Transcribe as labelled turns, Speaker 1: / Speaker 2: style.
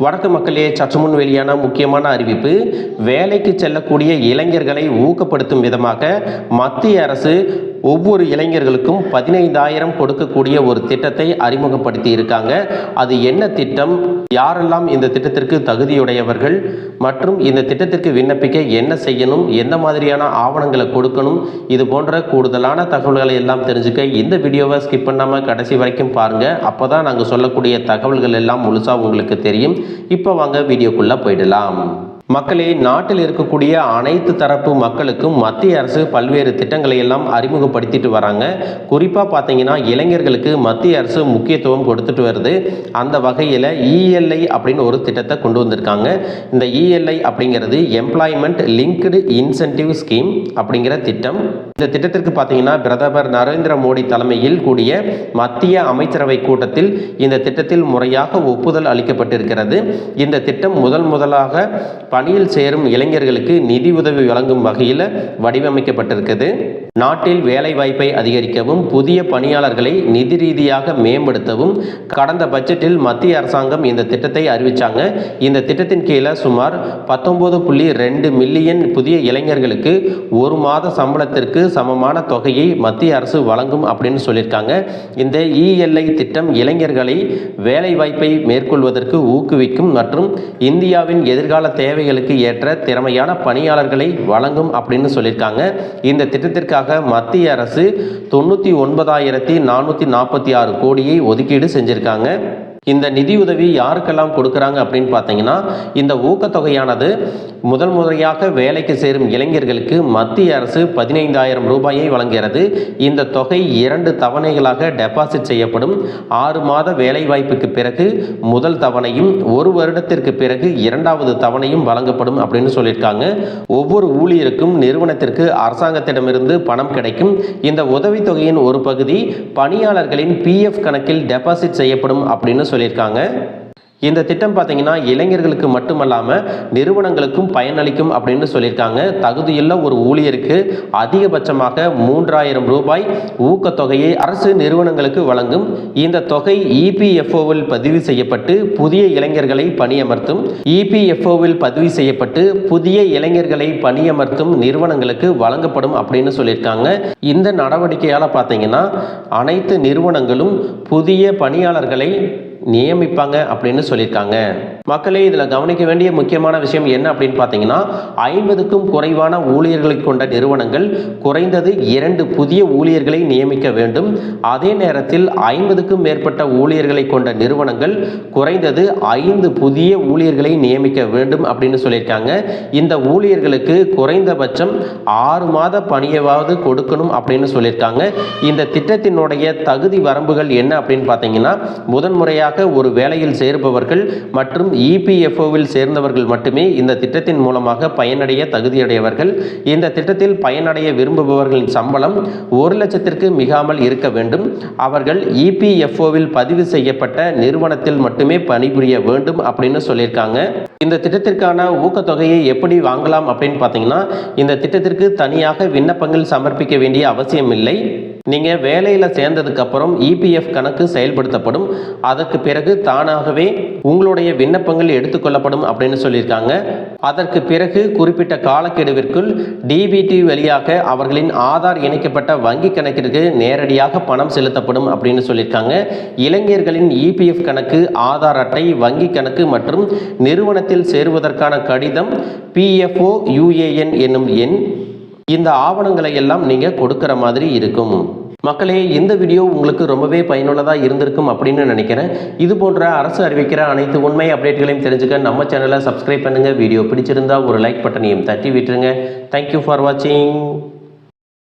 Speaker 1: வணக்க மக்களே, சற்று முன் வெளியான முக்கியமான அறிவிப்பு. வேலைக்கு செல்லக்கூடிய இளைஞர்களை ஊக்கப்படுத்தும் விதமாக மத்திய அரசு ஒவ்வொரு இளைஞர்களுக்கும் 15,000 கொடுக்கக்கூடிய ஒரு திட்டத்தை அறிமுகப்படுத்தி இருக்காங்க. அது என்ன திட்டம், யாரெல்லாம் இந்த திட்டத்திற்கு தகுதியுடையவர்கள் மற்றும் இந்த திட்டத்திற்கு விண்ணப்பிக்க என்ன செய்யணும், எந்த மாதிரியான ஆவணங்களை கொடுக்கணும், இது போன்ற கூடுதலான தகவல்களை எல்லாம் தெரிஞ்சுக்க இந்த வீடியோவை ஸ்கிப் பண்ணாமல் கடைசி வரைக்கும் பாருங்க. அப்போதான் நாங்கள் சொல்லக்கூடிய தகவல்கள் எல்லாம் முழுசா உங்களுக்கு தெரியும். இப்போ வாங்க வீடியோக்குள்ள போயிடலாம். மக்களே, நாட்டில் இருக்கக்கூடிய அனைத்து தரப்பு மக்களுக்கும் மத்திய அரசு பல்வேறு திட்டங்களை எல்லாம் அறிமுகப்படுத்திட்டு வராங்க. குறிப்பாக பார்த்தீங்கன்னா இளைஞர்களுக்கு மத்திய அரசு முக்கியத்துவம் கொடுத்துட்டு வருது. அந்த வகையில் இஎல்ஐ அப்படின்னு ஒரு திட்டத்தை கொண்டு வந்திருக்காங்க. இந்த இஎல்ஐ அப்படிங்கிறது எம்ப்ளாய்மெண்ட் லிங்க்டு இன்சென்டிவ் ஸ்கீம் அப்படிங்கிற திட்டம். இந்த திட்டத்திற்கு பார்த்தீங்கன்னா பிரதமர் நரேந்திர மோடி தலைமையில் கூடிய மத்திய அமைச்சரவை கூட்டத்தில் இந்த திட்டத்தில் முறையாக ஒப்புதல் அளிக்கப்பட்டிருக்கிறது. இந்த திட்டம் முதலாக பணியில் சேரும் இளைஞர்களுக்கு நிதி உதவி வழங்கும் வகையில் வடிவமைக்கப்பட்டிருக்கிறது. நாட்டில் வேலை வாய்ப்பை அதிகரிக்கவும் புதிய பணியாளர்களை நிதி ரீதியாக மேம்படுத்தவும் கடந்த பட்ஜெட்டில் மத்திய அரசாங்கம் இந்த திட்டத்தை அறிவித்தாங்க. இந்த திட்டத்தின் கீழே சுமார் 19.2 மில்லியன் புதிய இளைஞர்களுக்கு ஒரு மாத சம்பளத்திற்கு சமமான தொகையை மத்திய அரசு வழங்கும் அப்படின்னு சொல்லியிருக்காங்க. இந்த இஎல்ஐ திட்டம் இளைஞர்களை வேலை வாய்ப்பை மேற்கொள்வதற்கு ஊக்குவிக்கும் மற்றும் இந்தியாவின் எதிர்கால தேவைகளுக்கு ஏற்ற திறமையான பணியாளர்களை வழங்கும் அப்படின்னு சொல்லியிருக்காங்க. இந்த திட்டத்திற்காக மத்திய அரசு 99,446 கோடியை ஒதுக்கீடு செஞ்சிருக்காங்க. இந்த நிதியுதவி யாருக்கெல்லாம் கொடுக்குறாங்க அப்படின்னு பார்த்தீங்கன்னா, இந்த ஊக்கத்தொகையானது முறையாக வேலைக்கு சேரும் இளைஞர்களுக்கு மத்திய அரசு 15,000 ரூபாயை வழங்குகிறது. இந்த தொகை 2 தவணைகளாக டெபாசிட் செய்யப்படும். 6 மாத வேலைவாய்ப்புக்கு பிறகு முதல் தவணையும் 1 வருடத்திற்கு பிறகு 2வது தவணையும் வழங்கப்படும் அப்படின்னு சொல்லியிருக்காங்க. ஒவ்வொரு ஊழியருக்கும் நிறுவனத்திற்கு அரசாங்கத்திடமிருந்து பணம் கிடைக்கும். இந்த உதவித்தொகையின் ஒரு பகுதி பணியாளர்களின் PF கணக்கில் டெபாசிட் செய்யப்படும் அப்படின்னு சொல்லியிருக்காங்க. இந்த திட்டம் பார்த்தீங்கன்னா இளைஞர்களுக்கு மட்டுமல்லாமல் நிறுவனங்களுக்கும் பயனளிக்கும் அப்படின்னு சொல்லியிருக்காங்க. தகுதியுள்ள ஒரு ஊழியருக்கு அதிகபட்சமாக 3,000 ரூபாய் ஊக்கத்தொகையை அரசு நிறுவனங்களுக்கு வழங்கும். இந்த தொகை EPFOவில் பதிவு செய்யப்பட்டு புதிய இளைஞர்களை பணியமர்த்தும். EPFOவில் பதிவு செய்யப்பட்டு புதிய இளைஞர்களை பணியமர்த்தும் நிறுவனங்களுக்கு வழங்கப்படும் அப்படின்னு சொல்லியிருக்காங்க. இந்த நடவடிக்கையால் பார்த்தீங்கன்னா அனைத்து நிறுவனங்களும் புதிய பணியாளர்களை நியமிப்பாங்க அப்படின்னு சொல்லியிருக்காங்க. மக்களே, இதில் கவனிக்க வேண்டிய முக்கியமான விஷயம் என்ன அப்படின்னு பார்த்தீங்கன்னா, 50க்கும் குறைவான ஊழியர்களை கொண்ட நிறுவனங்கள் குறைந்தது 2 புதிய ஊழியர்களை நியமிக்க வேண்டும். அதே நேரத்தில் 50க்கும் மேற்பட்ட ஊழியர்களை கொண்ட நிறுவனங்கள் குறைந்தது 5 புதிய ஊழியர்களை நியமிக்க வேண்டும் அப்படின்னு சொல்லியிருக்காங்க. இந்த ஊழியர்களுக்கு குறைந்தபட்சம் 6 மாத பணியாவது கொடுக்கணும் அப்படின்னு சொல்லியிருக்காங்க. இந்த திட்டத்தினுடைய தகுதி வரம்புகள் என்ன அப்படின்னு பார்த்தீங்கன்னா, முதன்முறையாக ஒரு வேலையில் சேருபவர்கள் மற்றும் EPFOவில் சேர்ந்தவர்கள் மட்டுமே இந்த திட்டத்தின் மூலமாக பயனடைய தகுதியுடையவர்கள். இந்த திட்டத்தில் பயனடைய விரும்புபவர்களின் சம்பளம் 1 லட்சத்திற்கு மிகாமல் இருக்க வேண்டும். அவர்கள் EPFOவில் பதிவு செய்யப்பட்ட நிறுவனத்தில் மட்டுமே பணிபுரிய வேண்டும் அப்படின்னு சொல்லியிருக்காங்க. இந்த திட்டத்திற்கான ஊக்கத்தொகையை எப்படி வாங்கலாம் அப்படின்னு பார்த்தீங்கன்னா, இந்த திட்டத்திற்கு தனியாக விண்ணப்பங்கள் சமர்ப்பிக்க வேண்டிய அவசியம் இல்லை. நீங்கள் வேலையில் சேர்ந்ததுக்கு அப்புறம் EPF கணக்கு செயல்படுத்தப்படும். அதற்கு பிறகு தானாகவே உங்களுடைய விண்ணப்பங்கள் எடுத்துக்கொள்ளப்படும் அப்படின்னு சொல்லியிருக்காங்க. அதற்கு பிறகு குறிப்பிட்ட காலக்கெடுவிற்குள் DBT வழியாக அவர்களின் ஆதார் இணைக்கப்பட்ட வங்கி கணக்கிற்கு நேரடியாக பணம் செலுத்தப்படும் அப்படின்னு சொல்லியிருக்காங்க. இளைஞர்களின் EPF கணக்கு, ஆதார் அட்டை, வங்கி கணக்கு மற்றும் நிறுவனத்தில் சேருவதற்கான கடிதம், PFO UAN என்னும் எண், இந்த ஆவணங்களை எல்லாம் நீங்கள் கொடுக்கிற மாதிரி இருக்கும். மக்களே, இந்த வீடியோ உங்களுக்கு ரொம்பவே பயனுள்ளதாக இருந்திருக்கும் அப்படின்னு நினைக்கிறேன். இது போன்ற அரசு அறிவிக்கிற அனைத்து உண்மை அப்டேட்களையும் தெரிஞ்சுக்க நம்ம சேனலை சப்ஸ்கிரைப் பண்ணுங்கள். வீடியோ பிடிச்சிருந்தா ஒரு லைக் பட்டனையும் தட்டி விட்டுருங்க. தேங்க்யூ ஃபார் வாட்சிங்.